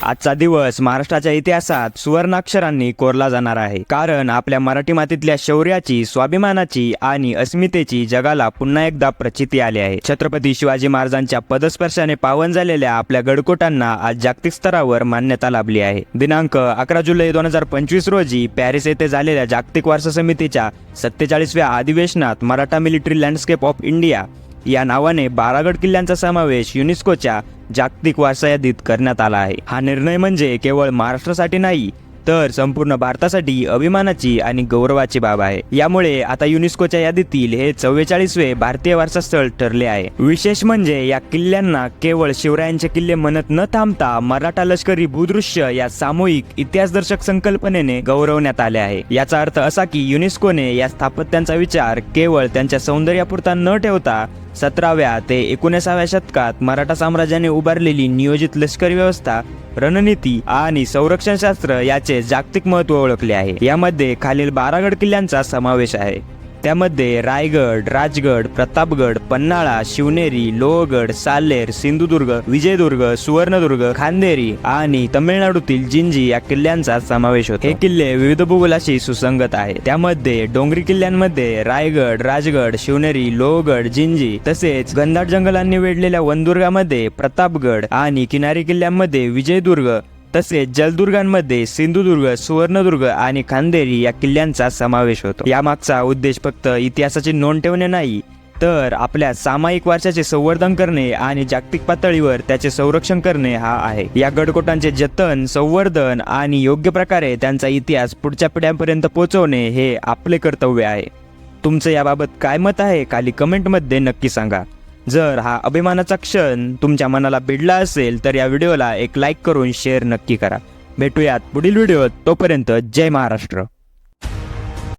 आजचा दिवस महाराष्ट्राच्या इतिहासात सुवर्णाक्षरांनी कोरला जाणार आहे, कारण आपल्या मराठी मातीतल्या शौर्याची, स्वाभिमानाची आणि अस्मितेची जगाला पुन्हा एकदा प्रचिती आली आहे। छत्रपती शिवाजी महाराजांच्या पदस्पर्शाने पावन झालेल्या आपल्या गडकोटांना आज जागतिक स्तरावर मान्यता लाभली आहे। दिनांक 11 जुलै 2025 रोजी पॅरिस येथे झालेल्या जागतिक वारसा समितीच्या 47व्या अधिवेशनात Maratha military landscape of India या नावाने 12 गड किल्ल्यांचा समावेश युनेस्कोच्या जागतिक वारसा यादीत करण्यात आला आहे। हा निर्णय म्हणजे केवळ महाराष्ट्रासाठी नाही, तर संपूर्ण भारतासाठी अभिमानाची आणि गौरवाची बाब आहे। यामुळे आता युनेस्कोच्या यादीतील हे 44वे भारतीय वारसा स्थळ ठरले आहे। विशेष म्हणजे या किल्ल्यांना केवळ शिवरायांचे किल्ले म्हणत न थांबता मराठा लष्करी भूदृश्य या सामूहिक इतिहासदर्शक संकल्पनेने गौरवण्यात आले आहे। याचा अर्थ असा की युनेस्कोने या स्थापत्यांचा विचार केवळ त्यांच्या सौंदर्यापुरता न ठेवता 17व्या ते 19व्या शतकात मराठा साम्राज्याने उभारलेली नियोजित लष्करी व्यवस्था, रणनीती आणि संरक्षण शास्त्र याचे जागतिक महत्त्व ओळखले आहे। यामध्ये खालील 12 गड किल्ल्यांचा समावेश आहे। त्यामध्ये रायगड, राजगड, प्रतापगड, पन्हाळा, शिवनेरी, लोहगड, साल्हेर, सिंधुदुर्ग, विजयदुर्ग, सुवर्णदुर्ग, खांदेरी आणि तमिळनाडूतील जिंजी या किल्ल्यांचा समावेश होतो। हे किल्ले विविध भूगोलाशी सुसंगत आहेत। त्यामध्ये डोंगरी किल्ल्यांमध्ये रायगड, राजगड, शिवनेरी, लोहगड, जिंजी तसेच घनदाट जंगलांनी वेढलेल्या वनदुर्गामध्ये प्रतापगड आणि किनारी किल्ल्यांमध्ये विजयदुर्ग तसेच जलदुर्गांमध्ये सिंधुदुर्ग, सुवर्णदुर्ग आणि खांदेरी या किल्ल्यांचा समावेश होतो। यामागचा उद्देश फक्त इतिहासाची नोंद ठेवणे नाही, तर आपल्या सामायिक वारशाचे संवर्धन करणे आणि जागतिक पातळीवर त्याचे संरक्षण करणे हा आहे। या गडकोटांचे जतन, संवर्धन आणि योग्य प्रकारे त्यांचा इतिहास पुढच्या पिढ्यांपर्यंत पोहोचवणे हे आपले कर्तव्य आहे। तुमचं याबाबत काय मत आहे खाली कमेंटमध्ये नक्की सांगा। जर हा अभिमानाचा क्षण तुमच्या मनाला भिडला असेल तर या व्हिडिओला एक लाईक करून शेअर नक्की करा। भेटूयात पुढील व्हिडिओत, तोपर्यंत जय महाराष्ट्र।